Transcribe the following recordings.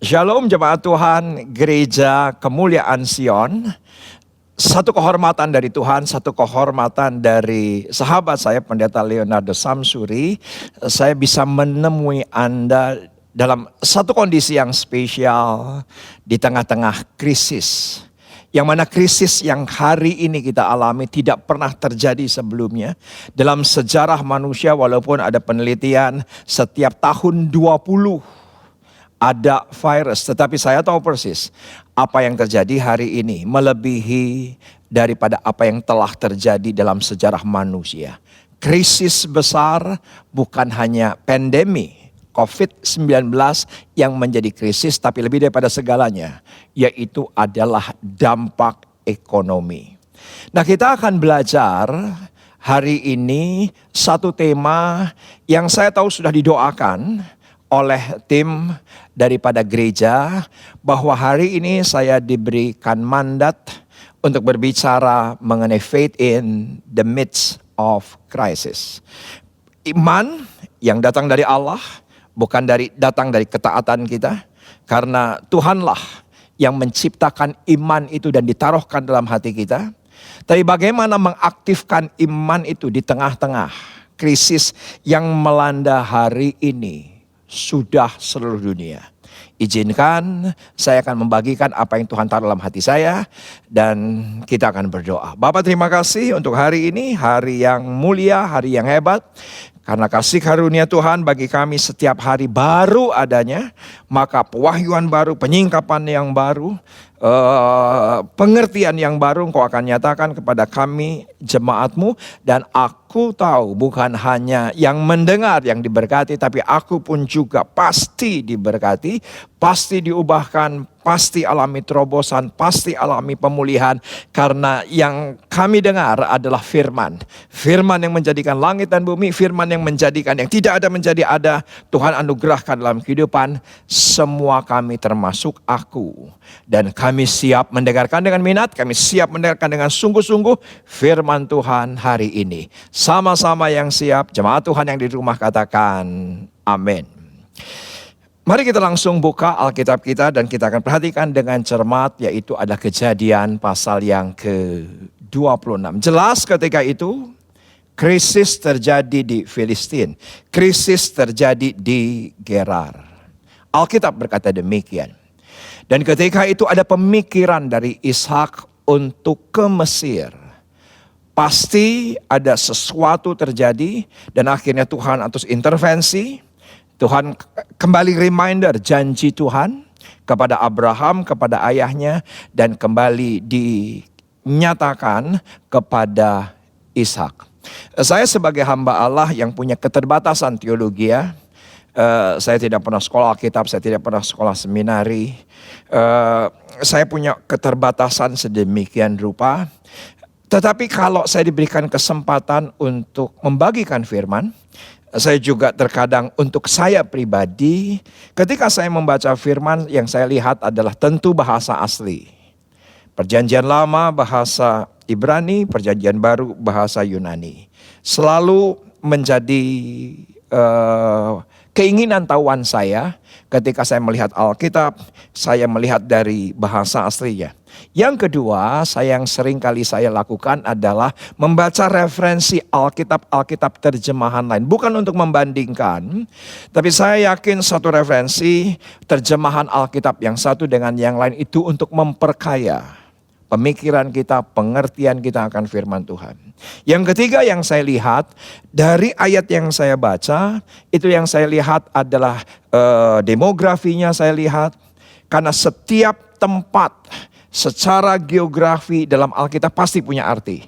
Shalom jemaat Tuhan, Gereja Kemuliaan Sion. Satu kehormatan dari Tuhan, satu kehormatan dari sahabat saya Pendeta Leonardo Samsuri. Saya bisa menemui Anda dalam satu kondisi yang spesial di tengah-tengah krisis. Yang mana krisis yang hari ini kita alami tidak pernah terjadi sebelumnya. Dalam sejarah manusia walaupun ada penelitian setiap tahun 20 ada virus, tetapi saya tahu persis apa yang terjadi hari ini melebihi daripada apa yang telah terjadi dalam sejarah manusia. Krisis besar bukan hanya pandemi COVID-19 yang menjadi krisis, tapi lebih daripada segalanya, yaitu adalah dampak ekonomi. Nah, kita akan belajar hari ini satu tema yang saya tahu sudah didoakan oleh tim daripada gereja, bahwa hari ini saya diberikan mandat untuk berbicara mengenai faith in the midst of crisis. Iman yang datang dari Allah, bukan datang dari ketaatan kita, karena Tuhanlah yang menciptakan iman itu dan ditaruhkan dalam hati kita. Tapi bagaimana mengaktifkan iman itu di tengah-tengah krisis yang melanda hari ini sudah seluruh dunia. Izinkan saya akan membagikan apa yang Tuhan taruh dalam hati saya dan kita akan berdoa. Bapak, terima kasih untuk hari ini, hari yang mulia, hari yang hebat. Karena kasih karunia Tuhan bagi kami setiap hari baru adanya, maka pewahyuan baru, penyingkapan yang baru, pengertian yang baru Engkau akan nyatakan kepada kami jemaat-Mu. Dan aku tahu bukan hanya yang mendengar yang diberkati, tapi aku pun juga pasti diberkati, pasti diubahkan, pasti alami terobosan, pasti alami pemulihan. Karena yang kami dengar adalah firman. Firman yang menjadikan langit dan bumi, firman yang menjadikan yang tidak ada menjadi ada. Tuhan anugerahkan dalam kehidupan semua kami termasuk aku. Dan kami siap mendengarkan dengan minat, kami siap mendengarkan dengan sungguh-sungguh firman Tuhan hari ini. Sama-sama yang siap, jemaat Tuhan yang di rumah katakan amin. Mari kita langsung buka Alkitab kita dan kita akan perhatikan dengan cermat, yaitu ada Kejadian pasal yang ke-26. Jelas ketika itu krisis terjadi di Filistin, krisis terjadi di Gerar. Alkitab berkata demikian. Dan ketika itu ada pemikiran dari Ishak untuk ke Mesir. Pasti ada sesuatu terjadi dan akhirnya Tuhan atas intervensi. Tuhan kembali reminder janji Tuhan kepada Abraham, kepada ayahnya, dan kembali dinyatakan kepada Ishak. Saya sebagai hamba Allah yang punya keterbatasan teologi, saya tidak pernah sekolah Alkitab, saya tidak pernah sekolah seminari. Saya punya keterbatasan sedemikian rupa. Tetapi kalau saya diberikan kesempatan untuk membagikan firman, saya juga terkadang untuk saya pribadi, ketika saya membaca firman yang saya lihat adalah tentu bahasa asli. Perjanjian lama bahasa Ibrani, perjanjian baru bahasa Yunani. Selalu menjadi keinginan tahuan saya ketika saya melihat Alkitab, saya melihat dari bahasa aslinya. Yang kedua, yang sering kali saya lakukan adalah membaca referensi Alkitab terjemahan lain. Bukan untuk membandingkan, tapi saya yakin satu referensi terjemahan Alkitab yang satu dengan yang lain itu untuk memperkaya pemikiran kita, pengertian kita akan firman Tuhan. Yang ketiga yang saya lihat, dari ayat yang saya baca, itu yang saya lihat adalah demografinya saya lihat. Karena setiap tempat secara geografi dalam Alkitab pasti punya arti.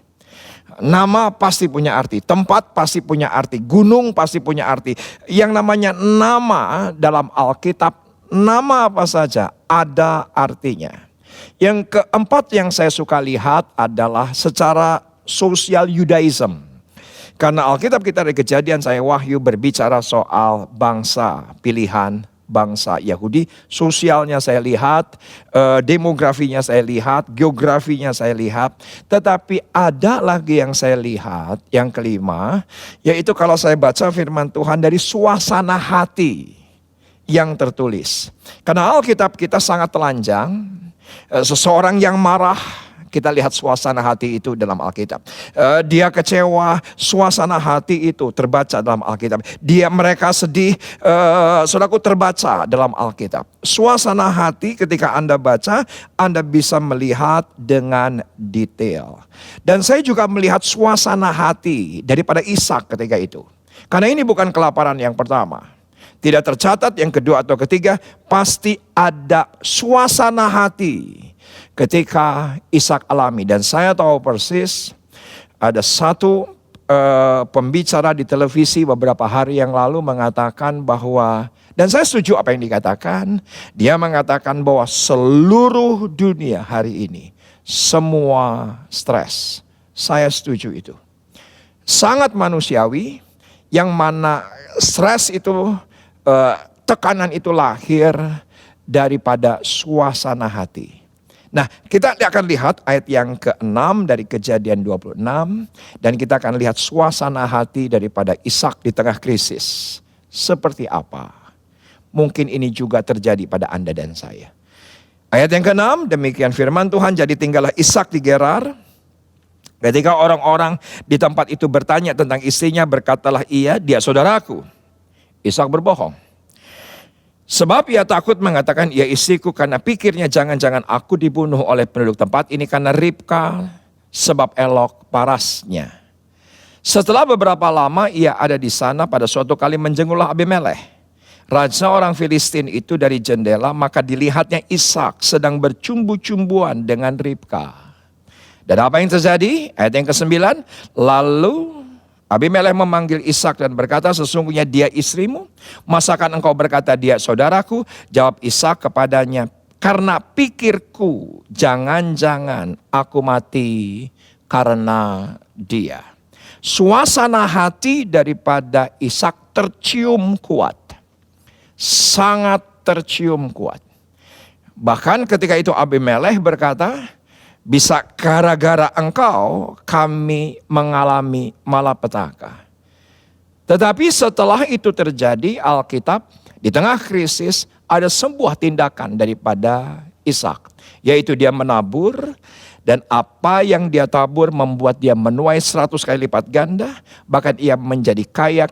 Nama pasti punya arti, tempat pasti punya arti, gunung pasti punya arti. Yang namanya nama dalam Alkitab, nama apa saja ada artinya. Yang keempat yang saya suka lihat adalah secara sosial Judaism. Karena Alkitab kita dari Kejadian saya Wahyu berbicara soal bangsa pilihan, bangsa Yahudi. Sosialnya saya lihat, demografinya saya lihat, geografinya saya lihat. Tetapi ada lagi yang saya lihat, yang kelima, yaitu kalau saya baca firman Tuhan dari suasana hati yang tertulis. Karena Alkitab kita sangat telanjang. Seseorang yang marah, kita lihat suasana hati itu dalam Alkitab. Dia kecewa, suasana hati itu terbaca dalam Alkitab. Mereka sedih, saudaraku, terbaca dalam Alkitab. Suasana hati ketika Anda baca, Anda bisa melihat dengan detail. Dan saya juga melihat suasana hati daripada Ishak ketika itu. Karena ini bukan kelaparan yang pertama. Tidak tercatat yang kedua atau ketiga, pasti ada suasana hati ketika Ishak alami. Dan saya tahu persis ada satu pembicara di televisi beberapa hari yang lalu mengatakan bahwa, dan saya setuju apa yang dikatakan, dia mengatakan bahwa seluruh dunia hari ini semua stres. Saya setuju itu. Sangat manusiawi, yang mana stres itu, tekanan itu lahir daripada suasana hati. Nah, kita akan lihat ayat yang ke-6 dari Kejadian 26. Dan kita akan lihat suasana hati daripada Ishak di tengah krisis. Seperti apa? Mungkin ini juga terjadi pada Anda dan saya. Ayat yang ke-6, demikian firman Tuhan, jadi tinggallah Ishak di Gerar. Ketika orang-orang di tempat itu bertanya tentang istrinya, berkatalah ia, dia saudaraku. Ishak berbohong. Sebab ia takut mengatakan, ia istriku, karena pikirnya jangan-jangan aku dibunuh oleh penduduk tempat ini karena Ribka, sebab elok parasnya. Setelah beberapa lama ia ada di sana, pada suatu kali menjenguklah Abimelekh, raja orang Filistin itu dari jendela, maka dilihatnya Ishak sedang bercumbu-cumbuan dengan Ribka. Dan apa yang terjadi? Ayat yang ke-9, lalu Abimelekh memanggil Ishak dan berkata, sesungguhnya dia istrimu? Masakan engkau berkata dia saudaraku? Jawab Ishak kepadanya, karena pikirku jangan-jangan aku mati karena dia. Suasana hati daripada Ishak tercium kuat. Sangat tercium kuat. Bahkan ketika itu Abimelekh berkata, bisa gara-gara engkau kami mengalami malapetaka. Tetapi setelah itu terjadi, Alkitab di tengah krisis ada sebuah tindakan daripada Ishak. Yaitu dia menabur, dan apa yang dia tabur membuat dia menuai 100 kali lipat ganda. Bahkan ia menjadi kaya,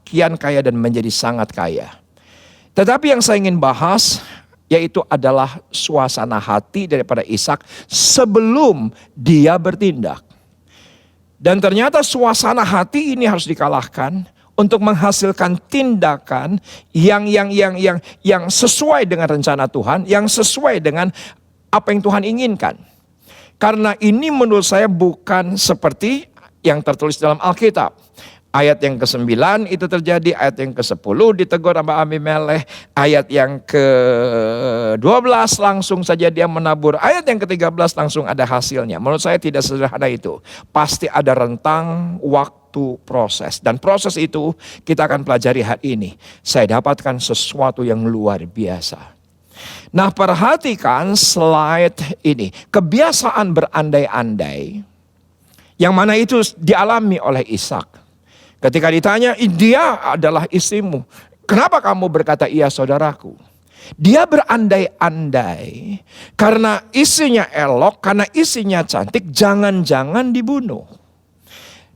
kian kaya dan menjadi sangat kaya. Tetapi yang saya ingin bahas, yaitu adalah suasana hati daripada Ishak sebelum dia bertindak. Dan ternyata suasana hati ini harus dikalahkan untuk menghasilkan tindakan yang sesuai dengan rencana Tuhan, yang sesuai dengan apa yang Tuhan inginkan. Karena ini menurut saya bukan seperti yang tertulis dalam Alkitab. Ayat yang ke-9 itu terjadi, ayat yang ke-10 ditegur sama Abimelekh, ayat yang ke-12 langsung saja dia menabur, ayat yang ke-13 langsung ada hasilnya. Menurut saya tidak sederhana itu. Pasti ada rentang waktu proses. Dan proses itu kita akan pelajari hari ini. Saya dapatkan sesuatu yang luar biasa. Nah, perhatikan slide ini. Kebiasaan berandai-andai, yang mana itu dialami oleh Ishak. Ketika ditanya, dia adalah istrimu. Kenapa kamu berkata iya saudaraku? Dia berandai-andai karena istrinya elok, karena istrinya cantik, jangan-jangan dibunuh.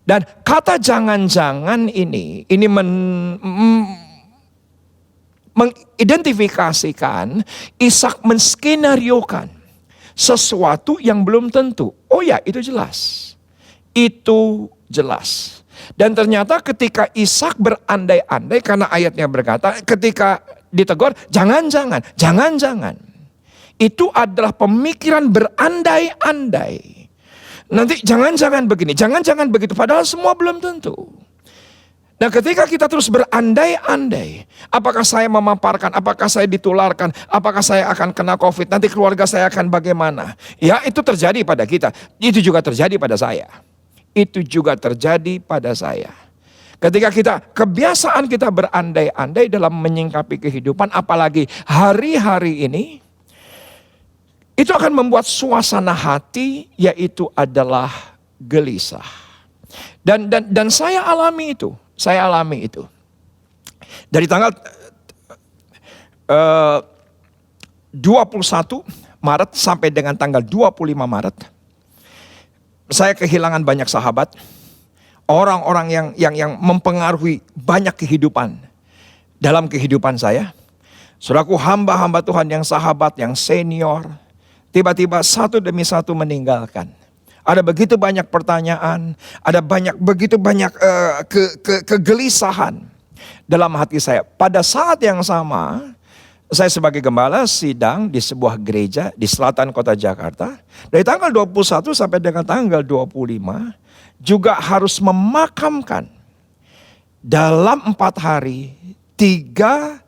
Dan kata jangan-jangan ini mengidentifikasikan Ishak menskenariokan sesuatu yang belum tentu. Oh ya, itu jelas. Itu jelas. Dan ternyata ketika Ishak berandai-andai, karena ayatnya berkata ketika ditegur, jangan-jangan. Itu adalah pemikiran berandai-andai. Nanti jangan-jangan begini, jangan-jangan begitu, padahal semua belum tentu. Nah, ketika kita terus berandai-andai, apakah saya memaparkan, apakah saya ditularkan, apakah saya akan kena COVID, nanti keluarga saya akan bagaimana. Ya, itu terjadi pada kita, itu juga terjadi pada saya. Itu juga terjadi pada saya. Ketika kebiasaan kita berandai-andai dalam menyingkapi kehidupan, apalagi hari-hari ini, itu akan membuat suasana hati yaitu adalah gelisah. Dan saya alami itu. Dari tanggal eh, 21 Maret sampai dengan tanggal 25 Maret, saya kehilangan banyak sahabat, orang-orang yang mempengaruhi banyak kehidupan dalam kehidupan saya. Saudaraku, hamba-hamba Tuhan yang sahabat, yang senior, tiba-tiba satu demi satu meninggalkan. Ada begitu banyak pertanyaan, ada begitu banyak kegelisahan dalam hati saya. Pada saat yang sama, saya sebagai gembala sidang di sebuah gereja di selatan kota Jakarta. Dari tanggal 21 sampai dengan tanggal 25 juga harus memakamkan dalam 4 hari 3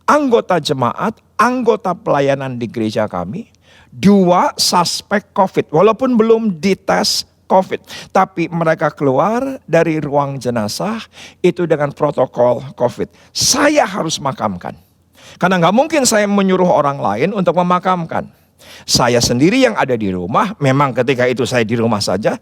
anggota jemaat, anggota pelayanan di gereja kami. 2 suspek COVID, walaupun belum dites COVID, tapi mereka keluar dari ruang jenazah itu dengan protokol COVID. Saya harus makamkan. Karena nggak mungkin saya menyuruh orang lain untuk memakamkan. Saya sendiri yang ada di rumah, memang ketika itu saya di rumah saja,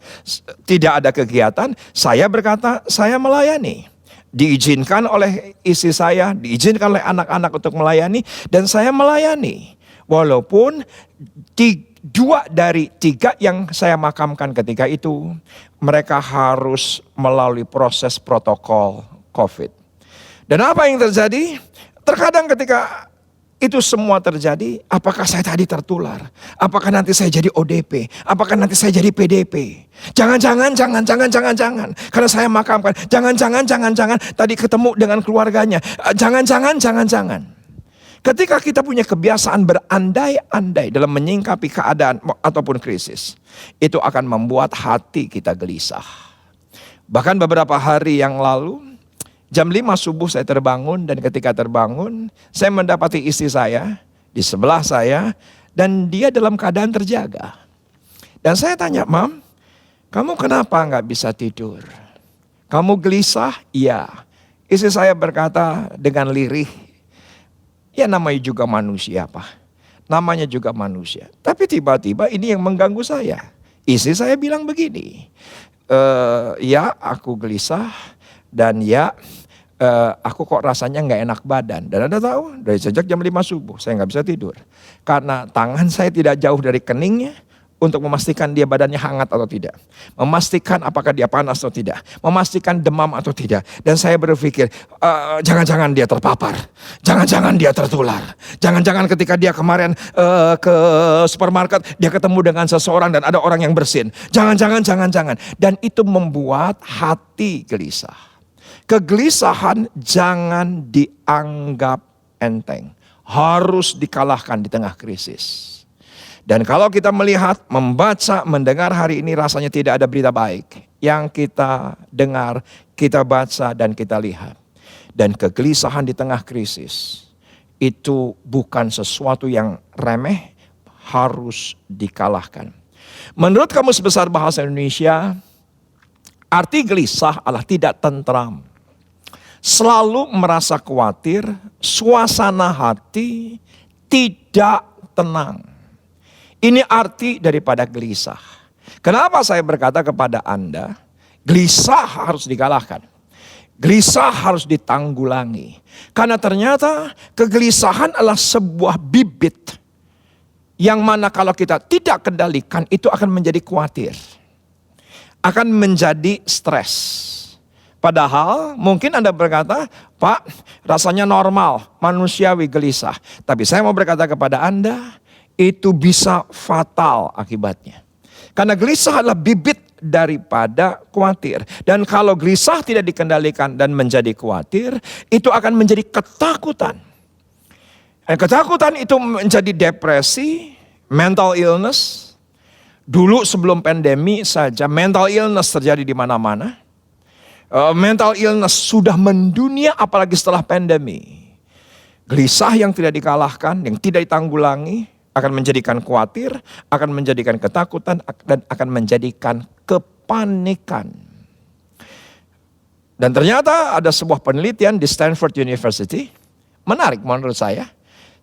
tidak ada kegiatan, saya berkata saya melayani. Diizinkan oleh istri saya, diizinkan oleh anak-anak untuk melayani, dan saya melayani. Walaupun 2 dari 3 yang saya makamkan ketika itu, mereka harus melalui proses protokol COVID. Dan apa yang terjadi? Terkadang ketika itu semua terjadi, apakah saya tadi tertular? Apakah nanti saya jadi ODP? Apakah nanti saya jadi PDP? Jangan. Karena saya makamkan. Jangan. Tadi ketemu dengan keluarganya. Jangan. Ketika kita punya kebiasaan berandai-andai dalam menyingkapi keadaan ataupun krisis, itu akan membuat hati kita gelisah. Bahkan beberapa hari yang lalu, jam 5 subuh saya terbangun, dan ketika terbangun saya mendapati istri saya di sebelah saya dan dia dalam keadaan terjaga. Dan saya tanya, "Mam, kamu kenapa nggak bisa tidur? Kamu gelisah?" Iya. Istri saya berkata dengan lirih, "Ya namanya juga manusia, Pak. Namanya juga manusia." Tapi tiba-tiba ini yang mengganggu saya. Istri saya bilang begini, "Ya aku gelisah. Dan ya aku kok rasanya gak enak badan." Dan Anda tahu, dari sejak jam 5 subuh saya gak bisa tidur. Karena tangan saya tidak jauh dari keningnya untuk memastikan dia badannya hangat atau tidak. Memastikan apakah dia panas atau tidak. Memastikan demam atau tidak. Dan saya berpikir, jangan-jangan dia terpapar. Jangan-jangan dia tertular. Jangan-jangan ketika dia kemarin ke supermarket, dia ketemu dengan seseorang dan ada orang yang bersin. Jangan. Dan itu membuat hati gelisah. Kegelisahan jangan dianggap enteng. Harus dikalahkan di tengah krisis. Dan kalau kita melihat, membaca, mendengar hari ini rasanya tidak ada berita baik yang kita dengar, kita baca, dan kita lihat. Dan kegelisahan di tengah krisis itu bukan sesuatu yang remeh, harus dikalahkan. Menurut Kamus Besar Bahasa Indonesia, arti gelisah adalah tidak tentram. Selalu merasa khawatir, suasana hati tidak tenang. Ini arti daripada gelisah. Kenapa saya berkata kepada Anda, gelisah harus dikalahkan. Gelisah harus ditanggulangi. Karena ternyata kegelisahan adalah sebuah bibit yang mana kalau kita tidak kendalikan itu akan menjadi khawatir. Akan menjadi stres. Padahal mungkin Anda berkata, "Pak, rasanya normal, manusiawi gelisah." Tapi saya mau berkata kepada Anda, itu bisa fatal akibatnya. Karena gelisah adalah bibit daripada khawatir. Dan kalau gelisah tidak dikendalikan dan menjadi khawatir, itu akan menjadi ketakutan. Dan ketakutan itu menjadi depresi, mental illness. Dulu sebelum pandemi saja mental illness terjadi di mana-mana. Mental illness sudah mendunia apalagi setelah pandemi. Gelisah yang tidak dikalahkan, yang tidak ditanggulangi akan menjadikan khawatir, akan menjadikan ketakutan, dan akan menjadikan kepanikan. Dan ternyata ada sebuah penelitian di Stanford University, menarik menurut saya.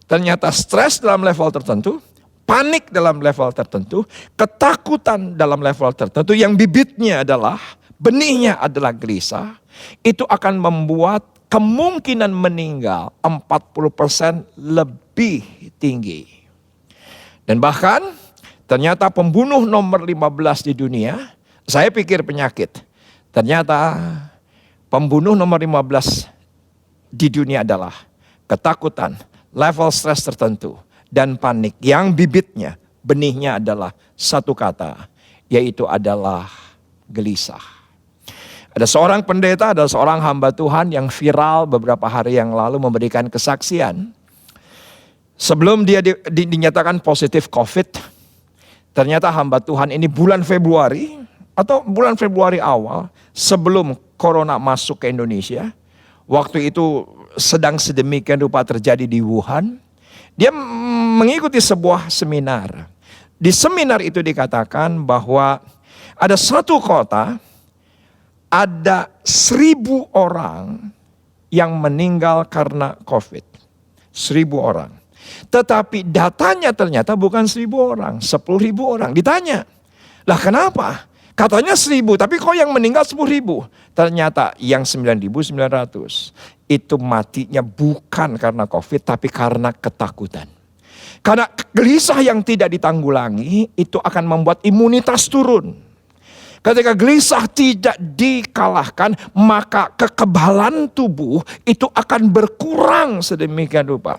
Ternyata stres dalam level tertentu, panik dalam level tertentu, ketakutan dalam level tertentu yang bibitnya adalah, benihnya adalah gelisah, itu akan membuat kemungkinan meninggal 40% lebih tinggi. Dan bahkan ternyata pembunuh nomor 15 di dunia, saya pikir penyakit. Ternyata pembunuh nomor 15 di dunia adalah ketakutan, level stres tertentu, dan panik yang bibitnya, benihnya adalah satu kata, yaitu adalah gelisah. Ada seorang pendeta, ada seorang hamba Tuhan yang viral beberapa hari yang lalu memberikan kesaksian. Sebelum dia dinyatakan positif COVID, ternyata hamba Tuhan ini bulan Februari atau bulan Februari awal sebelum corona masuk ke Indonesia, waktu itu sedang sedemikian rupa terjadi di Wuhan, dia mengikuti sebuah seminar. Di seminar itu dikatakan bahwa ada satu kota, ada 1.000 orang yang meninggal karena COVID. 1.000 orang. Tetapi datanya ternyata bukan 1.000 orang, 10.000 orang. Ditanya, lah kenapa? Katanya 1.000, tapi kok yang meninggal 10.000? Ternyata yang 9.900 itu matinya bukan karena COVID, tapi karena ketakutan. Karena gelisah yang tidak ditanggulangi itu akan membuat imunitas turun. Ketika gelisah tidak dikalahkan, maka kekebalan tubuh itu akan berkurang sedemikian rupa.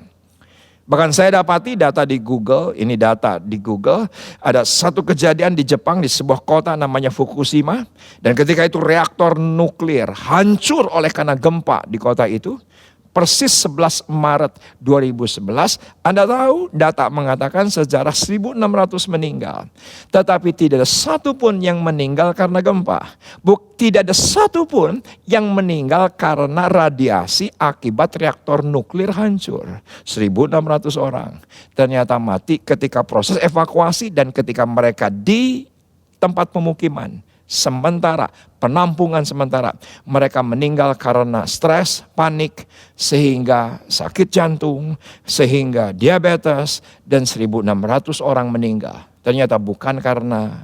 Bahkan saya dapati data di Google, ini data di Google, ada satu kejadian di Jepang di sebuah kota namanya Fukushima. Dan ketika itu reaktor nuklir hancur oleh karena gempa di kota itu. Persis 11 Maret 2011, Anda tahu data mengatakan sejarah 1.600 meninggal. Tetapi tidak ada satu pun yang meninggal karena gempa. Tidak ada satu pun yang meninggal karena radiasi akibat reaktor nuklir hancur. 1.600 orang ternyata mati ketika proses evakuasi dan ketika mereka di tempat pemukiman. Sementara, penampungan sementara, mereka meninggal karena stres, panik, sehingga sakit jantung, sehingga diabetes, dan 1.600 orang meninggal. Ternyata bukan karena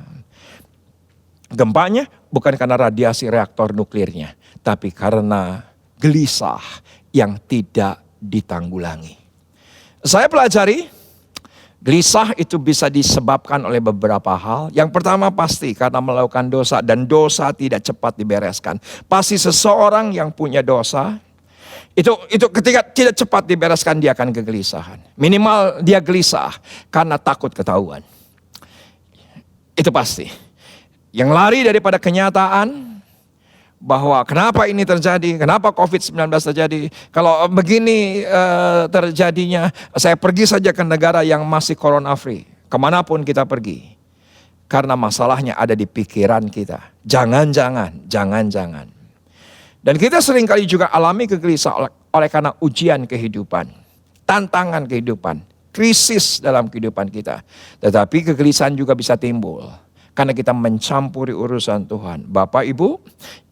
gempanya, bukan karena radiasi reaktor nuklirnya, tapi karena gelisah yang tidak ditanggulangi. Saya pelajari, gelisah itu bisa disebabkan oleh beberapa hal. Yang pertama pasti karena melakukan dosa dan dosa tidak cepat dibereskan. Pasti seseorang yang punya dosa itu ketika tidak cepat dibereskan dia akan kegelisahan. Minimal dia gelisah karena takut ketahuan. Itu pasti. Yang lari daripada kenyataan bahwa kenapa ini terjadi, kenapa COVID-19 terjadi. Kalau begini terjadinya, saya pergi saja ke negara yang masih corona free. Kemanapun kita pergi. Karena masalahnya ada di pikiran kita. Jangan-jangan. Dan kita seringkali juga alami kegelisahan oleh karena ujian kehidupan. Tantangan kehidupan. Krisis dalam kehidupan kita. Tetapi kegelisahan juga bisa timbul. Karena kita mencampuri urusan Tuhan. Bapak Ibu,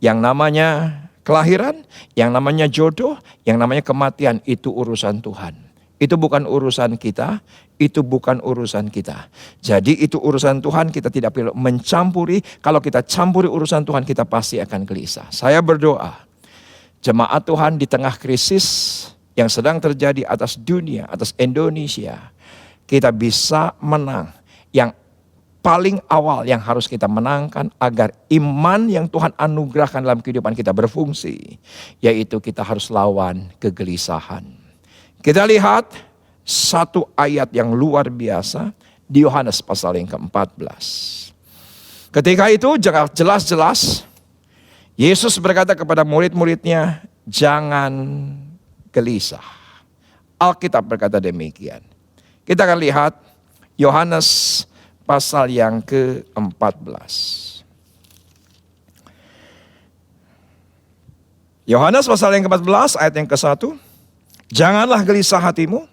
yang namanya kelahiran, yang namanya jodoh, yang namanya kematian itu urusan Tuhan. Itu bukan urusan kita, itu bukan urusan kita. Jadi itu urusan Tuhan, kita tidak perlu mencampuri. Kalau kita campuri urusan Tuhan, kita pasti akan gelisah. Saya berdoa, jemaat Tuhan di tengah krisis yang sedang terjadi atas dunia, atas Indonesia, kita bisa menang. Yang paling awal yang harus kita menangkan agar iman yang Tuhan anugerahkan dalam kehidupan kita berfungsi, yaitu kita harus lawan kegelisahan. Kita lihat satu ayat yang luar biasa di Yohanes pasal yang ke-14. Ketika itu jelas-jelas Yesus berkata kepada murid-muridnya, jangan gelisah. Alkitab berkata demikian. Kita akan lihat Yohanes pasal yang ke-14. Yohanes pasal yang ke-14 ayat yang ke-1. Janganlah gelisah hatimu,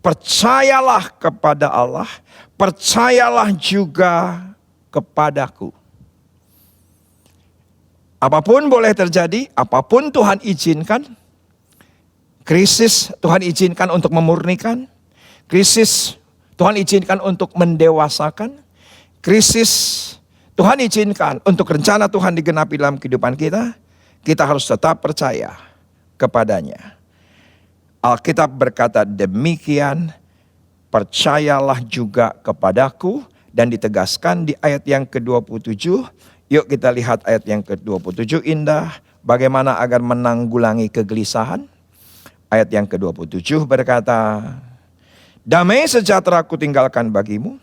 percayalah kepada Allah, percayalah juga kepadaku. Apapun boleh terjadi, apapun Tuhan izinkan. Krisis Tuhan izinkan untuk memurnikan. Krisis Tuhan izinkan untuk mendewasakan. Krisis Tuhan izinkan untuk rencana Tuhan digenapi dalam kehidupan kita. Kita harus tetap percaya kepadanya. Alkitab berkata demikian, percayalah juga kepadaku, dan ditegaskan di ayat yang ke-27. Yuk kita lihat ayat yang ke-27 indah. Bagaimana agar menanggulangi kegelisahan. Ayat yang ke-27 berkata, damai sejahtera ku tinggalkan bagimu,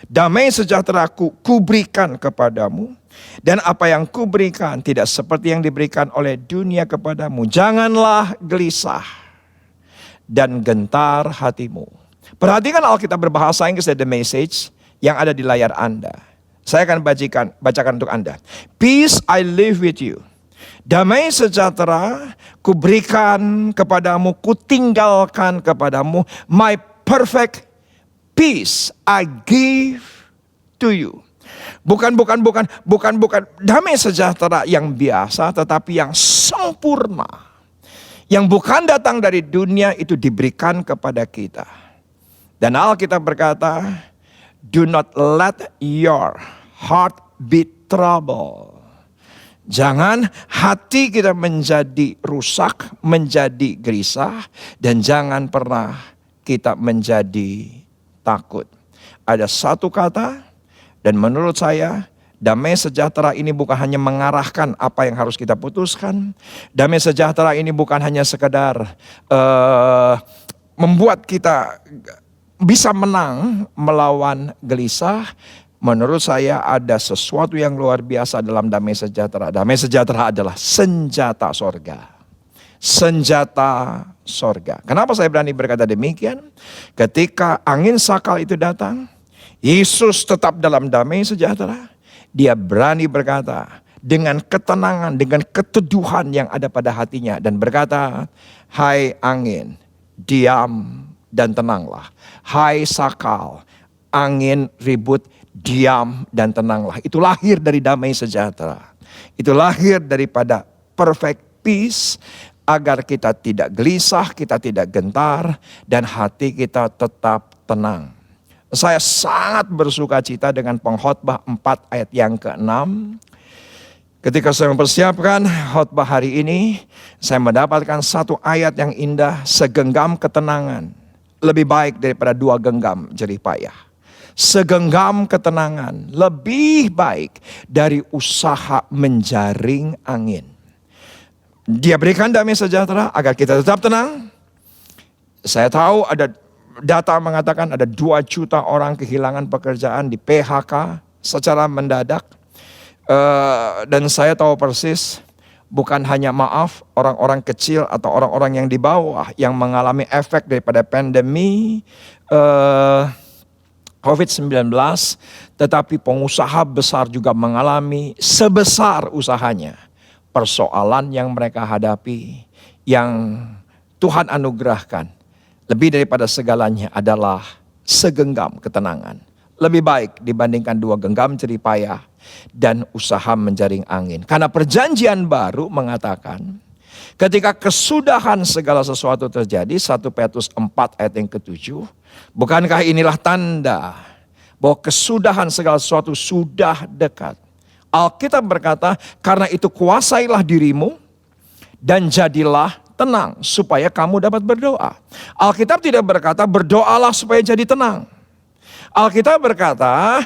damai sejahtera ku berikan kepadamu, dan apa yang ku berikan tidak seperti yang diberikan oleh dunia kepadamu. Janganlah gelisah dan gentar hatimu. Perhatikan Alkitab berbahasa Inggris dari The Message yang ada di layar Anda. Saya akan bacakan untuk Anda. Peace I live with you. Damai sejahtera ku berikan kepadamu, ku tinggalkan kepadamu. My perfect peace I give to you. Bukan damai sejahtera yang biasa, tetapi yang sempurna. Yang bukan datang dari dunia, itu diberikan kepada kita. Dan Alkitab berkata, do not let your heart be troubled. Jangan hati kita menjadi rusak, menjadi gelisah, dan jangan pernah kita menjadi takut. Ada satu kata, dan menurut saya, damai sejahtera ini bukan hanya mengarahkan apa yang harus kita putuskan. Damai sejahtera ini bukan hanya sekedar membuat kita bisa menang melawan gelisah. Menurut saya ada sesuatu yang luar biasa dalam damai sejahtera. Damai sejahtera adalah senjata sorga. Senjata sorga. Kenapa saya berani berkata demikian? Ketika angin sakal itu datang, Yesus tetap dalam damai sejahtera. Dia berani berkata dengan ketenangan, dengan keteduhan yang ada pada hatinya. Dan berkata, hai angin, diam dan tenanglah. Hai sakal, angin ribut, diam dan tenanglah. Itu lahir dari damai sejahtera. Itu lahir daripada perfect peace. Agar kita tidak gelisah, kita tidak gentar, dan hati kita tetap tenang. Saya sangat bersuka cita dengan pengkhotbah 4 ayat yang ke-6. Ketika saya mempersiapkan khotbah hari ini, saya mendapatkan satu ayat yang indah, segenggam ketenangan lebih baik daripada 2 genggam jerih payah. Segenggam ketenangan lebih baik dari usaha menjaring angin. Dia berikan damai sejahtera agar kita tetap tenang. Saya tahu ada data mengatakan ada 2 juta orang kehilangan pekerjaan, di PHK secara mendadak. Dan saya tahu persis, bukan hanya maaf orang-orang kecil atau orang-orang yang di bawah yang mengalami efek daripada pandemi COVID-19, tetapi pengusaha besar juga mengalami sebesar usahanya. Persoalan yang mereka hadapi, yang Tuhan anugerahkan, lebih daripada segalanya adalah segenggam ketenangan. Lebih baik dibandingkan 2 genggam jerih payah dan usaha menjaring angin. Karena perjanjian baru mengatakan, ketika kesudahan segala sesuatu terjadi, 1 Petrus 4 ayat yang ke-7, bukankah inilah tanda bahwa kesudahan segala sesuatu sudah dekat. Alkitab berkata, karena itu kuasailah dirimu dan jadilah tenang supaya kamu dapat berdoa. Alkitab tidak berkata berdoalah supaya jadi tenang. Alkitab berkata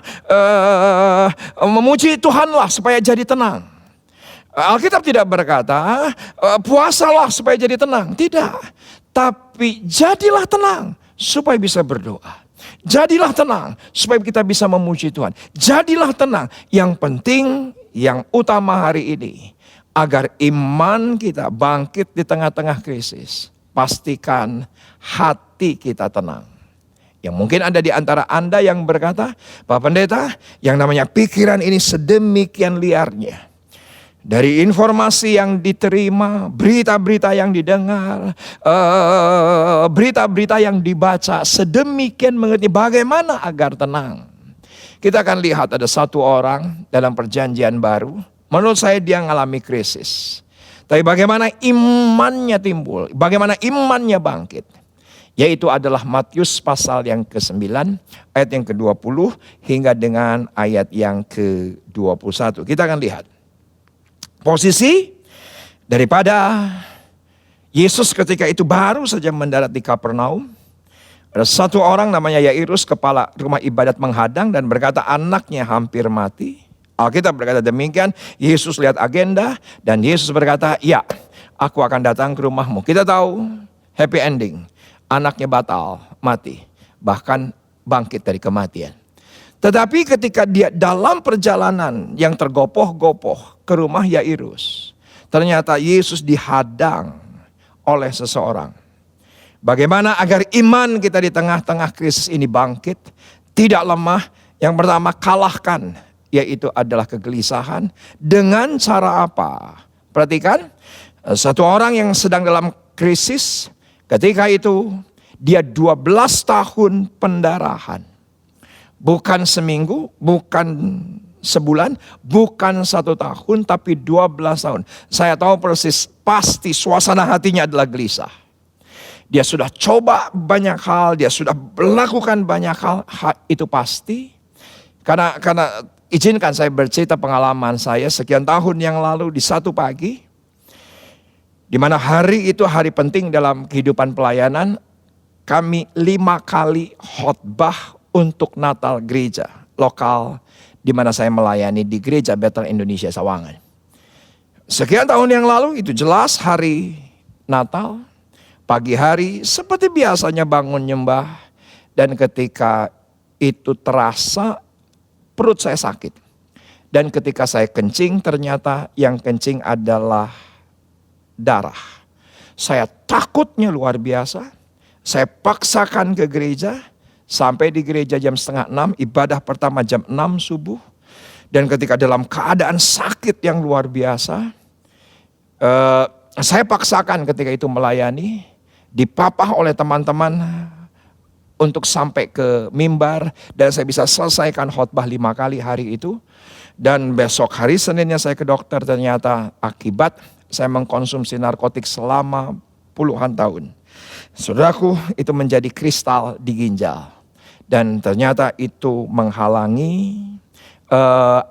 memuji Tuhanlah supaya jadi tenang. Alkitab tidak berkata puasalah supaya jadi tenang. Tidak. Tapi jadilah tenang supaya bisa berdoa. Jadilah tenang supaya kita bisa memuji Tuhan. Jadilah tenang. Yang penting, yang utama hari ini, agar iman kita bangkit di tengah-tengah krisis. Pastikan hati kita tenang. Yang mungkin ada di antara Anda yang berkata, Pak Pendeta, yang namanya pikiran ini sedemikian liarnya. Dari informasi yang diterima, berita-berita yang didengar, berita-berita yang dibaca, sedemikian mengerti bagaimana agar tenang. Kita akan lihat ada satu orang dalam perjanjian baru, menurut saya dia mengalami krisis. Tapi bagaimana imannya timbul, bagaimana imannya bangkit. Yaitu adalah Matius pasal yang ke-9, ayat yang ke-20 hingga dengan ayat yang ke-21. Kita akan lihat posisi daripada Yesus ketika itu baru saja mendarat di Kapernaum. Ada satu orang namanya Yairus, kepala rumah ibadat, menghadang dan berkata anaknya hampir mati. Alkitab berkata demikian. Yesus lihat agenda dan Yesus berkata, ya, aku akan datang ke rumahmu. Kita tahu happy ending. Anaknya batal, mati. Bahkan bangkit dari kematian. Tetapi ketika dia dalam perjalanan yang tergopoh-gopoh ke rumah Yairus, ternyata Yesus dihadang oleh seseorang. Bagaimana agar iman kita di tengah-tengah krisis ini bangkit, tidak lemah? Yang pertama, kalahkan, yaitu adalah kegelisahan. Dengan cara apa? Perhatikan, satu orang yang sedang dalam krisis, ketika itu dia 12 tahun pendarahan. Bukan seminggu, bukan sebulan, bukan 1 tahun, tapi 12 tahun. Saya tahu persis, pasti suasana hatinya adalah gelisah. Dia sudah coba banyak hal, dia sudah melakukan banyak hal, itu pasti. Karena izinkan saya bercerita pengalaman saya sekian tahun yang lalu di satu pagi, di mana hari itu hari penting dalam kehidupan pelayanan, kami 5 kali khotbah untuk Natal gereja lokal di mana saya melayani di Gereja Bethel Indonesia Sawangan. Sekian tahun yang lalu itu jelas hari Natal, pagi hari seperti biasanya bangun nyembah, dan ketika itu terasa perut saya sakit. Dan ketika saya kencing ternyata yang kencing adalah darah. Saya takutnya luar biasa, saya paksakan ke gereja. Sampai di gereja jam 5:30, ibadah pertama jam 6 subuh. Dan ketika dalam keadaan sakit yang luar biasa, saya paksakan ketika itu melayani. Dipapah oleh teman-teman untuk sampai ke mimbar. Dan saya bisa selesaikan khotbah 5 kali hari itu. Dan besok hari Seninnya saya ke dokter, ternyata akibat saya mengkonsumsi narkotik selama puluhan tahun. Saudaraku, itu menjadi kristal di ginjal. Dan ternyata itu menghalangi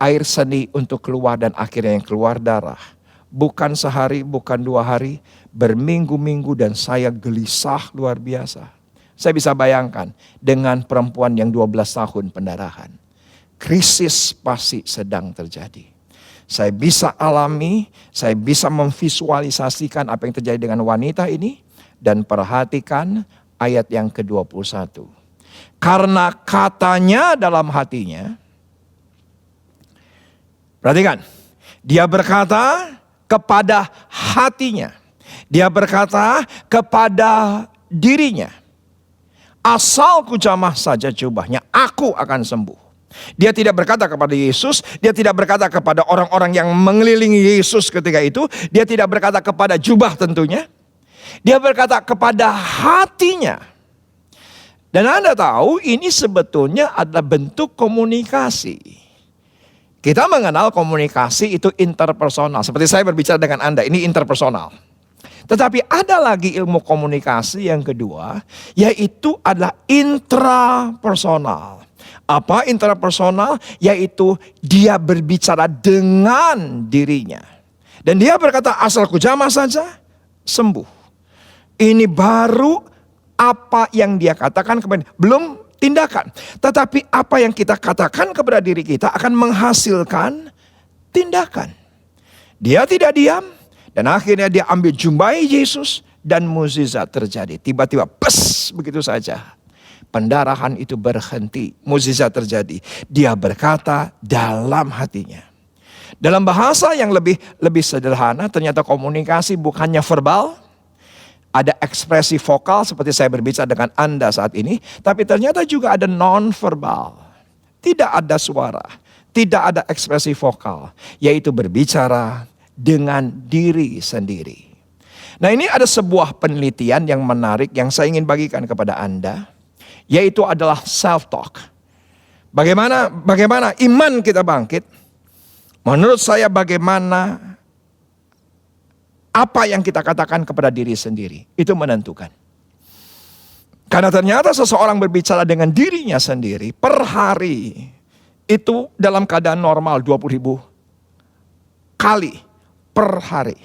air seni untuk keluar dan akhirnya yang keluar darah. Bukan sehari, bukan 2 hari, berminggu-minggu dan saya gelisah luar biasa. Saya bisa bayangkan dengan perempuan yang 12 tahun pendarahan. Krisis pasti sedang terjadi. Saya bisa alami, saya bisa memvisualisasikan apa yang terjadi dengan wanita ini. Dan perhatikan ayat yang ke-21. Karena katanya dalam hatinya, perhatikan, dia berkata kepada hatinya, dia berkata kepada dirinya, asal ku jamah saja jubahnya, aku akan sembuh. Dia tidak berkata kepada Yesus, dia tidak berkata kepada orang-orang yang mengelilingi Yesus ketika itu, dia tidak berkata kepada jubah tentunya, dia berkata kepada hatinya. Dan Anda tahu ini sebetulnya adalah bentuk komunikasi. Kita mengenal komunikasi itu interpersonal. Seperti saya berbicara dengan Anda, ini interpersonal. Tetapi ada lagi ilmu komunikasi yang kedua, yaitu adalah intrapersonal. Apa intrapersonal? Yaitu dia berbicara dengan dirinya. Dan dia berkata, asal ku jamah saja, sembuh. Ini baru apa yang dia katakan kepada, belum tindakan. Tetapi apa yang kita katakan kepada diri kita akan menghasilkan tindakan. Dia tidak diam dan akhirnya dia ambil jumbai Yesus dan mukjizat terjadi. Tiba-tiba begitu saja. Pendarahan itu berhenti, mukjizat terjadi. Dia berkata dalam hatinya. Dalam bahasa yang lebih sederhana, ternyata komunikasi bukannya verbal. Ada ekspresi vokal seperti saya berbicara dengan Anda saat ini. Tapi ternyata juga ada non-verbal. Tidak ada suara. Tidak ada ekspresi vokal. Yaitu berbicara dengan diri sendiri. Nah, ini ada sebuah penelitian yang menarik yang saya ingin bagikan kepada Anda. Yaitu adalah self-talk. Bagaimana iman kita bangkit? Menurut saya bagaimana apa yang kita katakan kepada diri sendiri, itu menentukan. Karena ternyata seseorang berbicara dengan dirinya sendiri per hari, itu dalam keadaan normal 20.000 kali per hari.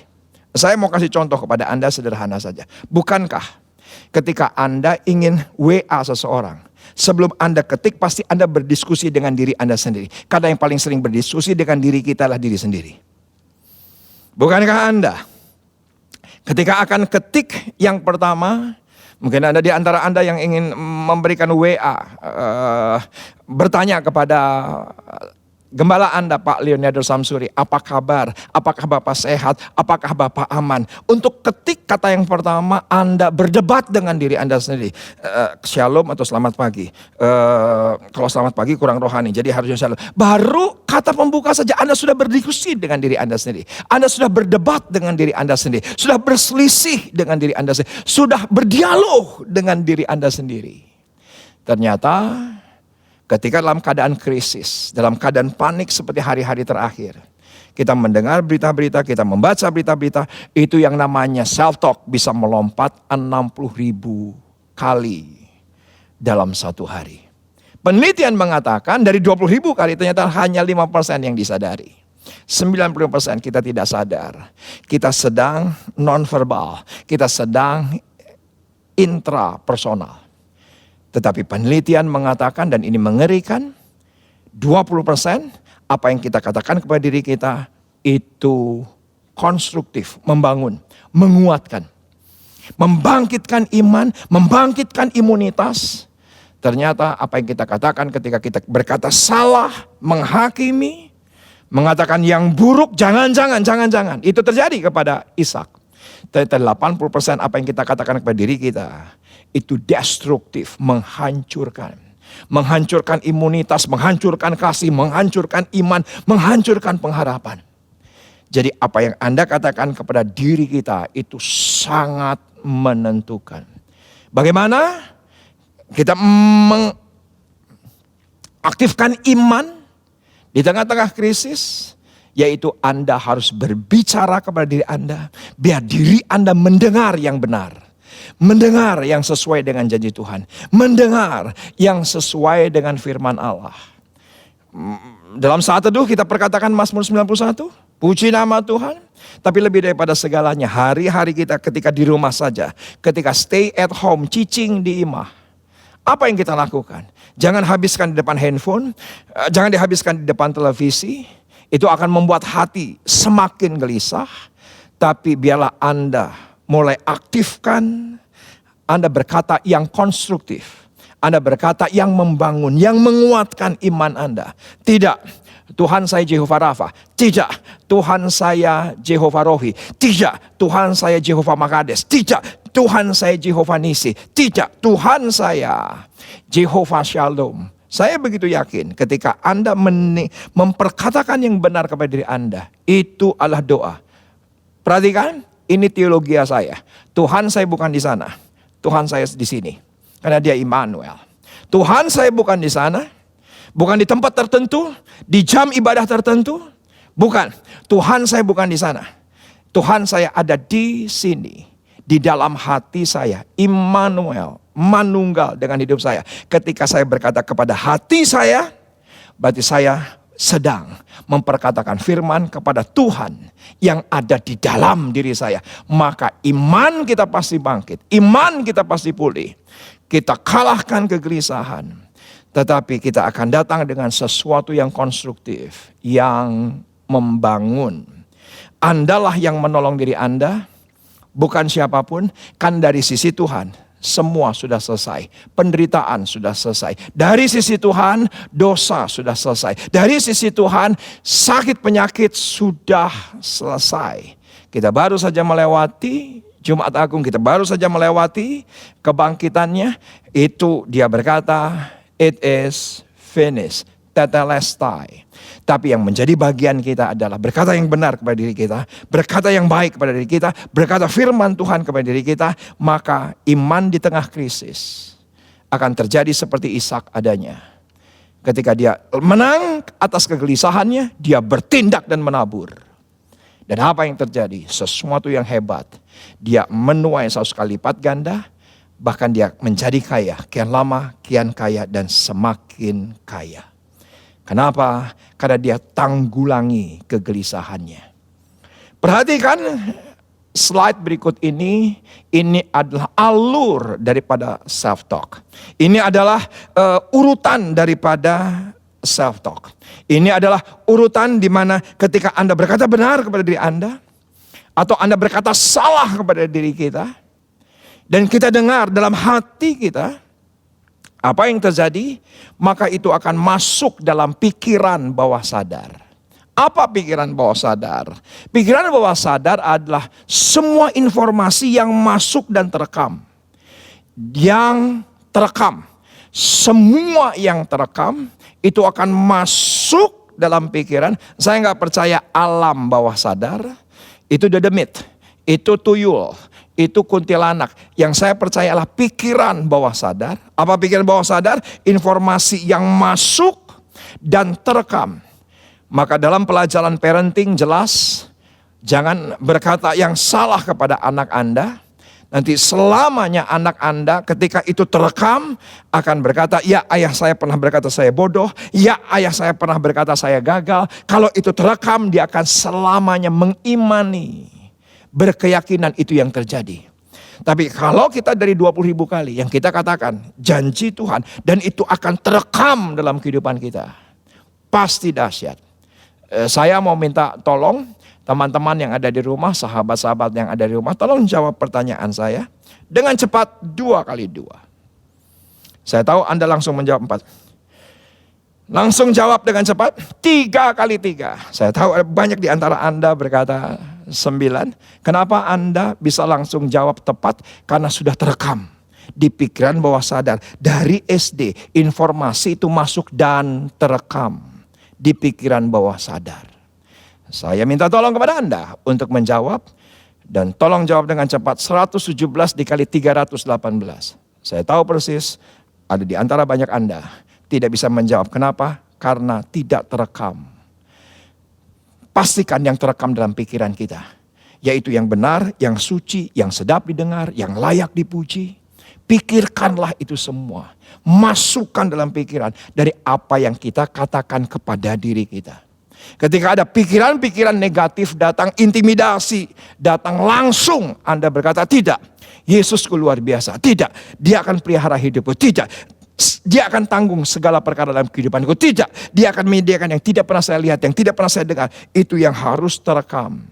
Saya mau kasih contoh kepada Anda sederhana saja. Bukankah ketika Anda ingin WA seseorang, sebelum Anda ketik pasti Anda berdiskusi dengan diri Anda sendiri. Karena yang paling sering berdiskusi dengan diri kita adalah diri sendiri. Bukankah Anda ketika akan ketik yang pertama, mungkin ada di antara Anda yang ingin memberikan WA, bertanya kepada gembala Anda, Pak Leonardo Samsuri, apa kabar? Apakah Bapak sehat? Apakah Bapak aman? Untuk ketik kata yang pertama, Anda berdebat dengan diri Anda sendiri. Shalom atau selamat pagi? Kalau selamat pagi kurang rohani, jadi harusnya shalom. Baru kata pembuka saja Anda sudah berdiskusi dengan diri Anda sendiri. Anda sudah berdebat dengan diri Anda sendiri. Sudah berselisih dengan diri Anda sendiri. Sudah berdialog dengan diri Anda sendiri. Ternyata ketika dalam keadaan krisis, dalam keadaan panik seperti hari-hari terakhir, kita mendengar berita-berita, kita membaca berita-berita, itu yang namanya self-talk bisa melompat 60.000 kali dalam satu hari. Penelitian mengatakan dari 20.000 kali ternyata hanya 5% yang disadari. 90% kita tidak sadar. Kita sedang non-verbal, kita sedang intrapersonal. Tetapi penelitian mengatakan, dan ini mengerikan, 20% apa yang kita katakan kepada diri kita itu konstruktif, membangun, menguatkan, membangkitkan iman, membangkitkan imunitas. Ternyata apa yang kita katakan ketika kita berkata salah, menghakimi, mengatakan yang buruk, jangan. Itu terjadi kepada Ishak. Ternyata 80% apa yang kita katakan kepada diri kita itu destruktif, menghancurkan imunitas, menghancurkan kasih, menghancurkan iman, menghancurkan pengharapan. Jadi apa yang Anda katakan kepada diri kita itu sangat menentukan. Bagaimana kita mengaktifkan iman di tengah-tengah krisis? Yaitu Anda harus berbicara kepada diri Anda, biar diri Anda mendengar yang benar, mendengar yang sesuai dengan janji Tuhan, mendengar yang sesuai dengan firman Allah. Dalam saat teduh kita perkatakan Mazmur 91, puji nama Tuhan. Tapi lebih daripada segalanya, hari-hari kita ketika di rumah saja, ketika stay at home, cicing di imah, apa yang kita lakukan? Jangan habiskan di depan handphone, jangan dihabiskan di depan televisi. Itu akan membuat hati semakin gelisah. Tapi biarlah Anda mulai aktifkan. Anda berkata yang konstruktif. Anda berkata yang membangun, yang menguatkan iman Anda. Tidak, Tuhan saya Jehovah Rafa. Tidak, Tuhan saya Jehovah Rohi. Tidak, Tuhan saya Jehovah Makades. Tidak, Tuhan saya Jehovah Nisi. Tidak, Tuhan saya Jehovah Shalom. Saya begitu yakin ketika Anda memperkatakan yang benar kepada diri Anda, itu adalah doa. Perhatikan, ini teologi saya. Tuhan saya bukan di sana, Tuhan saya di sini. Karena dia Immanuel. Tuhan saya bukan di sana, bukan di tempat tertentu, di jam ibadah tertentu. Bukan, Tuhan saya bukan di sana. Tuhan saya ada di sini. Di dalam hati saya, Immanuel, manunggal dengan hidup saya. Ketika saya berkata kepada hati saya, berarti saya sedang memperkatakan firman kepada Tuhan yang ada di dalam diri saya. Maka iman kita pasti bangkit, iman kita pasti pulih. Kita kalahkan kegelisahan, tetapi kita akan datang dengan sesuatu yang konstruktif, yang membangun. Andalah yang menolong diri Anda, bukan siapapun. Kan dari sisi Tuhan semua sudah selesai. Penderitaan sudah selesai. Dari sisi Tuhan dosa sudah selesai. Dari sisi Tuhan sakit penyakit sudah selesai. Kita baru saja melewati Jumat Agung, kita baru saja melewati kebangkitannya. Itu dia berkata, it is finished, tetelestai. Tapi yang menjadi bagian kita adalah berkata yang benar kepada diri kita, berkata yang baik kepada diri kita, berkata firman Tuhan kepada diri kita. Maka iman di tengah krisis akan terjadi seperti Ishak adanya. Ketika dia menang atas kegelisahannya, dia bertindak dan menabur. Dan apa yang terjadi? Sesuatu yang hebat. Dia menuai 100 kali lipat ganda. Bahkan dia menjadi kaya, kian lama, kian kaya, dan semakin kaya. Kenapa? Karena dia tanggulangi kegelisahannya. Perhatikan slide berikut ini adalah alur daripada self-talk. Ini adalah urutan daripada self-talk. Ini adalah urutan di mana ketika Anda berkata benar kepada diri Anda, atau Anda berkata salah kepada diri kita, dan kita dengar dalam hati kita, apa yang terjadi, maka itu akan masuk dalam pikiran bawah sadar. Apa pikiran bawah sadar? Pikiran bawah sadar adalah semua informasi yang masuk dan terekam. Yang terekam. Semua yang terekam itu akan masuk dalam pikiran. Saya nggak percaya alam bawah sadar. Itu dedemit. Itu tuyul. Itu kuntilanak. Yang saya percaya adalah pikiran bawah sadar. Apa pikiran bawah sadar? Informasi yang masuk dan terekam. Maka dalam pelajaran parenting jelas, jangan berkata yang salah kepada anak Anda. Nanti selamanya anak Anda ketika itu terekam akan berkata, ya ayah saya pernah berkata saya bodoh, ya ayah saya pernah berkata saya gagal. Kalau itu terekam dia akan selamanya mengimani, berkeyakinan itu yang terjadi. Tapi kalau kita dari 20.000 kali yang kita katakan janji Tuhan dan itu akan terekam dalam kehidupan kita, pasti dahsyat. Saya mau minta tolong teman-teman yang ada di rumah, sahabat-sahabat yang ada di rumah, tolong jawab pertanyaan saya dengan cepat 2 kali 2. Saya tahu Anda langsung menjawab 4. Langsung jawab dengan cepat 3 kali 3. Saya tahu banyak di antara Anda berkata 9. Kenapa Anda bisa langsung jawab tepat? Karena sudah terekam di pikiran bawah sadar. Dari SD informasi itu masuk dan terekam di pikiran bawah sadar. Saya minta tolong kepada Anda untuk menjawab. Dan tolong jawab dengan cepat. 117 dikali 318. Saya tahu persis ada di antara banyak Anda tidak bisa menjawab. Kenapa? Karena tidak terekam. Pastikan yang terekam dalam pikiran kita. Yaitu yang benar, yang suci, yang sedap didengar, yang layak dipuji. Pikirkanlah itu semua. Masukkan dalam pikiran dari apa yang kita katakan kepada diri kita. Ketika ada pikiran-pikiran negatif datang, intimidasi datang, langsung Anda berkata tidak. Yesusku luar biasa. Tidak. Dia akan pelihara hidupku. Tidak. Dia akan tanggung segala perkara dalam kehidupanku. Tidak. Dia akan menyediakan yang tidak pernah saya lihat, yang tidak pernah saya dengar. Itu yang harus terekam.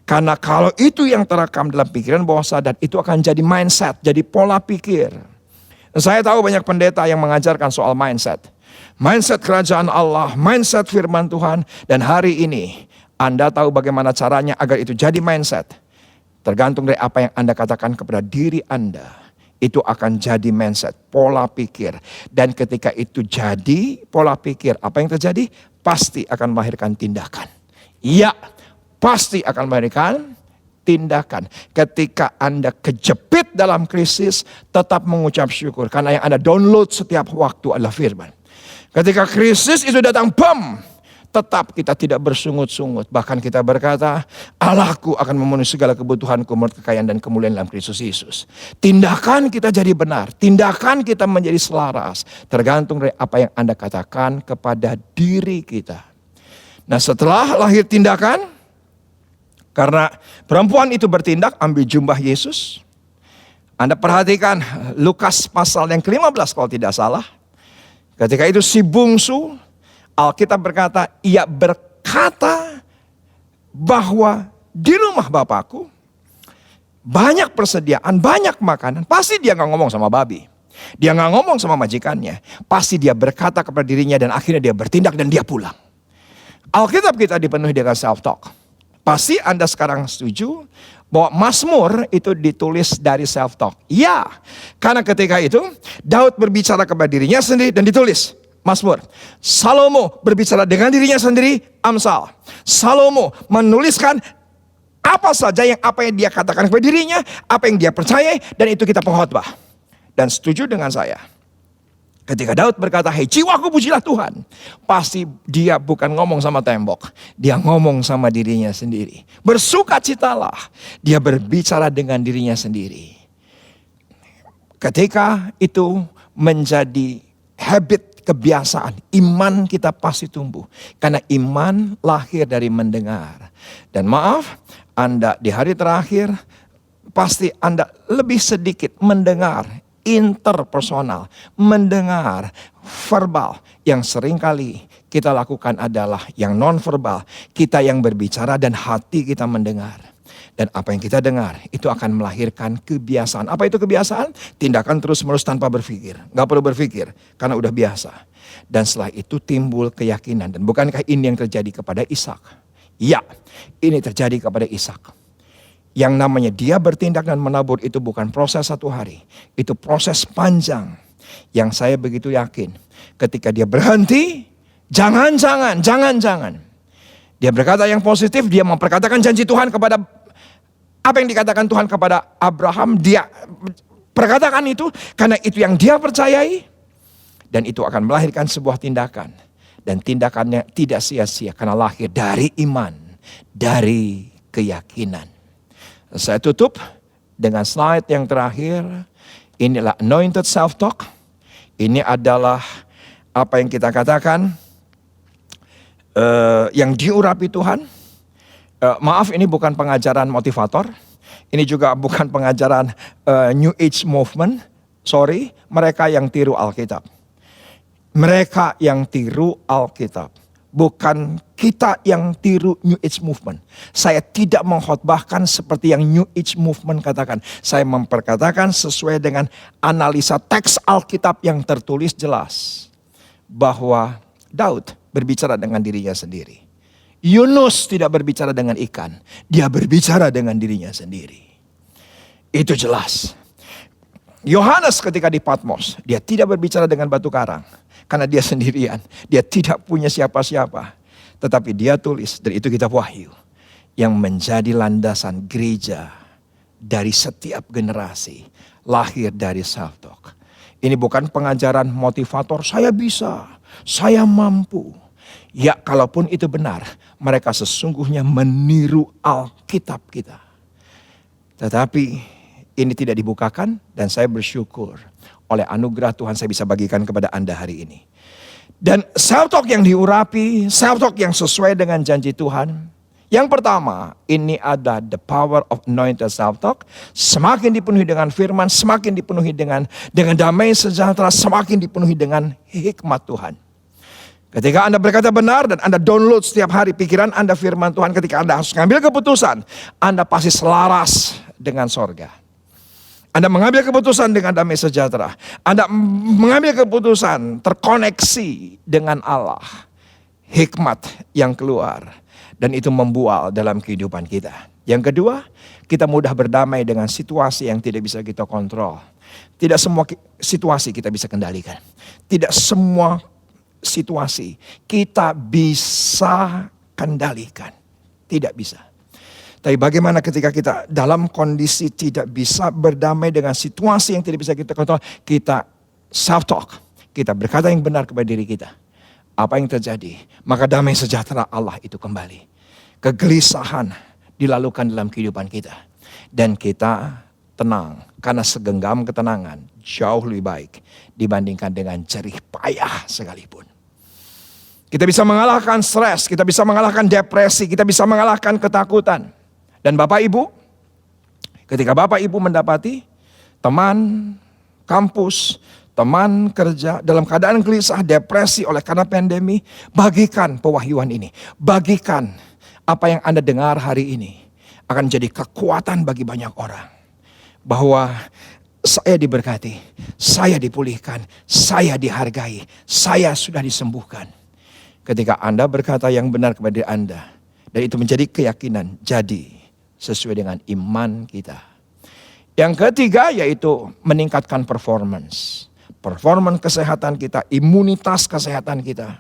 Karena kalau itu yang terekam dalam pikiran bawah sadar, itu akan jadi mindset, jadi pola pikir. Saya tahu banyak pendeta yang mengajarkan soal mindset. Mindset kerajaan Allah, mindset firman Tuhan. Dan hari ini Anda tahu bagaimana caranya agar itu jadi mindset. Tergantung dari apa yang Anda katakan kepada diri Anda. Itu akan jadi mindset, pola pikir. Dan ketika itu jadi pola pikir, apa yang terjadi? Pasti akan melahirkan tindakan. Iya. Pasti akan melahirkan tindakan. Ketika Anda kejepit dalam krisis, tetap mengucap syukur. Karena yang Anda download setiap waktu adalah firman. Ketika krisis itu datang, bam, tetap kita tidak bersungut-sungut. Bahkan kita berkata, Allahku akan memenuhi segala kebutuhanku menurut kekayaan dan kemuliaan dalam Kristus Yesus. Tindakan kita jadi benar. Tindakan kita menjadi selaras. Tergantung dari apa yang Anda katakan kepada diri kita. Nah setelah lahir tindakan, karena perempuan itu bertindak, ambil jubah Yesus. Anda perhatikan Lukas pasal yang ke-15 kalau tidak salah. Ketika itu si bungsu, Alkitab berkata, ia berkata bahwa di rumah Bapakku banyak persediaan, banyak makanan. Pasti dia gak ngomong sama babi. Dia gak ngomong sama majikannya. Pasti dia berkata kepada dirinya dan akhirnya dia bertindak dan dia pulang. Alkitab kita dipenuhi dengan self-talk. Pasti Anda sekarang setuju bahwa Mazmur itu ditulis dari self-talk. Ya, karena ketika itu Daud berbicara kepada dirinya sendiri dan ditulis Mazmur. Salomo berbicara dengan dirinya sendiri, Amsal. Salomo menuliskan apa saja apa yang dia katakan kepada dirinya, apa yang dia percaya, dan itu kita pengkhotbah. Dan setuju dengan saya. Ketika Daud berkata, hei jiwaku pujilah Tuhan. Pasti dia bukan ngomong sama tembok. Dia ngomong sama dirinya sendiri. Bersukacitalah. Dia berbicara dengan dirinya sendiri. Ketika itu menjadi habit, kebiasaan, iman kita pasti tumbuh. Karena iman lahir dari mendengar. Dan maaf, Anda di hari terakhir, pasti Anda lebih sedikit mendengar interpersonal, mendengar verbal. Yang seringkali kita lakukan adalah yang non-verbal. Kita yang berbicara dan hati kita mendengar. Dan apa yang kita dengar itu akan melahirkan kebiasaan. Apa itu kebiasaan? Tindakan terus-menerus tanpa berpikir. Gak perlu berpikir karena udah biasa. Dan setelah itu timbul keyakinan. Dan bukankah ini yang terjadi kepada Ishak? Ya, ini terjadi kepada Ishak. Yang namanya dia bertindak dan menabur itu bukan proses satu hari. Itu proses panjang. Yang saya begitu yakin. Ketika dia berhenti, jangan. Dia berkata yang positif, dia memperkatakan janji Tuhan kepada apa yang dikatakan Tuhan kepada Abraham. Dia perkatakan itu karena itu yang dia percayai. Dan itu akan melahirkan sebuah tindakan. Dan tindakannya tidak sia-sia karena lahir dari iman, dari keyakinan. Saya tutup dengan slide yang terakhir. Inilah anointed self-talk. Ini adalah apa yang kita katakan yang diurapi Tuhan. Maaf, ini bukan pengajaran motivator. Ini juga bukan pengajaran New Age Movement. Sorry, mereka yang tiru Alkitab. Mereka yang tiru Alkitab. Bukan kita yang tiru New Age Movement. Saya tidak mengkhotbahkan seperti yang New Age Movement katakan. Saya memperkatakan sesuai dengan analisa teks Alkitab yang tertulis jelas. Bahwa Daud berbicara dengan dirinya sendiri. Yunus tidak berbicara dengan ikan. Dia berbicara dengan dirinya sendiri. Itu jelas. Yohanes ketika di Patmos, dia tidak berbicara dengan batu karang. Karena dia sendirian, dia tidak punya siapa-siapa. Tetapi dia tulis, dan itu kitab Wahyu. Yang menjadi landasan gereja dari setiap generasi. Lahir dari self-talk. Ini bukan pengajaran motivator, saya bisa, saya mampu. Ya, kalaupun itu benar, mereka sesungguhnya meniru Alkitab kita. Tetapi ini tidak dibukakan dan saya bersyukur. Oleh anugerah Tuhan saya bisa bagikan kepada Anda hari ini. Dan self-talk yang diurapi, self-talk yang sesuai dengan janji Tuhan. Yang pertama, ini ada the power of anointed self-talk. Semakin dipenuhi dengan firman, semakin dipenuhi dengan damai sejahtera, semakin dipenuhi dengan hikmat Tuhan. Ketika Anda berkata benar dan Anda download setiap hari pikiran Anda firman Tuhan, ketika Anda harus mengambil keputusan, Anda pasti selaras dengan sorga. Anda mengambil keputusan dengan damai sejahtera. Anda mengambil keputusan terkoneksi dengan Allah. Hikmat yang keluar. Dan itu membual dalam kehidupan kita. Yang kedua, kita mudah berdamai dengan situasi yang tidak bisa kita kontrol. Tidak semua situasi kita bisa kendalikan. Tidak semua situasi kita bisa kendalikan. Tidak bisa. Tapi bagaimana ketika kita dalam kondisi tidak bisa berdamai dengan situasi yang tidak bisa kita kontrol. Kita self-talk. Kita berkata yang benar kepada diri kita. Apa yang terjadi? Maka damai sejahtera Allah itu kembali. Kegelisahan dilalukan dalam kehidupan kita. Dan kita tenang. Karena segenggam ketenangan jauh lebih baik dibandingkan dengan jerih payah sekalipun. Kita bisa mengalahkan stres. Kita bisa mengalahkan depresi. Kita bisa mengalahkan ketakutan. Dan Bapak Ibu, ketika Bapak Ibu mendapati teman kampus, teman kerja dalam keadaan gelisah, depresi oleh karena pandemi, bagikan pewahyuan ini. Bagikan apa yang Anda dengar hari ini. Akan jadi kekuatan bagi banyak orang. Bahwa saya diberkati, saya dipulihkan, saya dihargai, saya sudah disembuhkan. Ketika Anda berkata yang benar kepada diri Anda, dan itu menjadi keyakinan, jadi sesuai dengan iman kita. Yang ketiga yaitu meningkatkan performance. Performance kesehatan kita, imunitas kesehatan kita.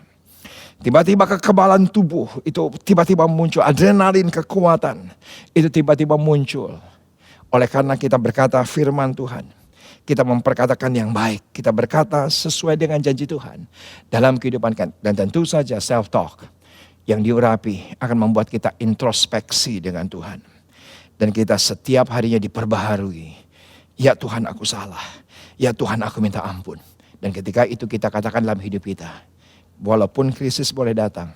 Tiba-tiba kekebalan tubuh itu tiba-tiba muncul, adrenalin kekuatan itu tiba-tiba muncul. Oleh karena kita berkata firman Tuhan. Kita memperkatakan yang baik, kita berkata sesuai dengan janji Tuhan dalam kehidupan kita. Dan tentu saja self-talk yang diurapi akan membuat kita introspeksi dengan Tuhan. Dan kita setiap harinya diperbaharui. Ya Tuhan aku salah. Ya Tuhan aku minta ampun. Dan ketika itu kita katakan dalam hidup kita. Walaupun krisis boleh datang.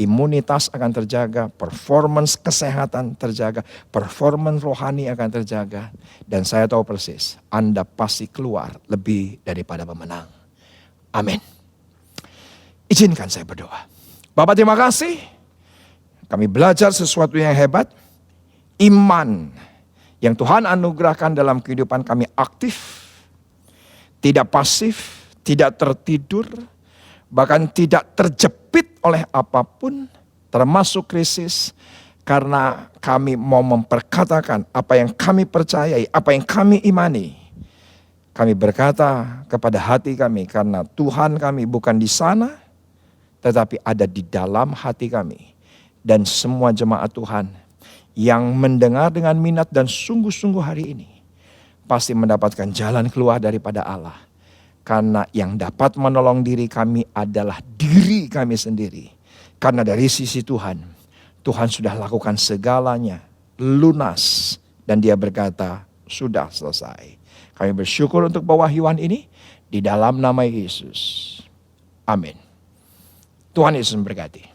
imunitas akan terjaga, performance kesehatan terjaga, performance rohani akan terjaga. Dan saya tahu persis, Anda pasti keluar lebih daripada pemenang. Amin. Izinkan saya berdoa. Bapak terima kasih, kami belajar sesuatu yang hebat. Iman yang Tuhan anugerahkan dalam kehidupan kami aktif, tidak pasif, tidak tertidur, bahkan tidak terjepit oleh apapun, termasuk krisis, karena kami mau memperkatakan apa yang kami percayai, apa yang kami imani. Kami berkata kepada hati kami, karena Tuhan kami bukan di sana, tetapi ada di dalam hati kami. Dan semua jemaat Tuhan yang mendengar dengan minat dan sungguh-sungguh hari ini, pasti mendapatkan jalan keluar daripada Allah. Karena yang dapat menolong diri kami adalah diri kami sendiri. Karena dari sisi Tuhan, Tuhan sudah lakukan segalanya lunas. Dan Dia berkata, sudah selesai. Kami bersyukur untuk pewahyuan ini di dalam nama Yesus. Amin. Tuhan Yesus memberkati.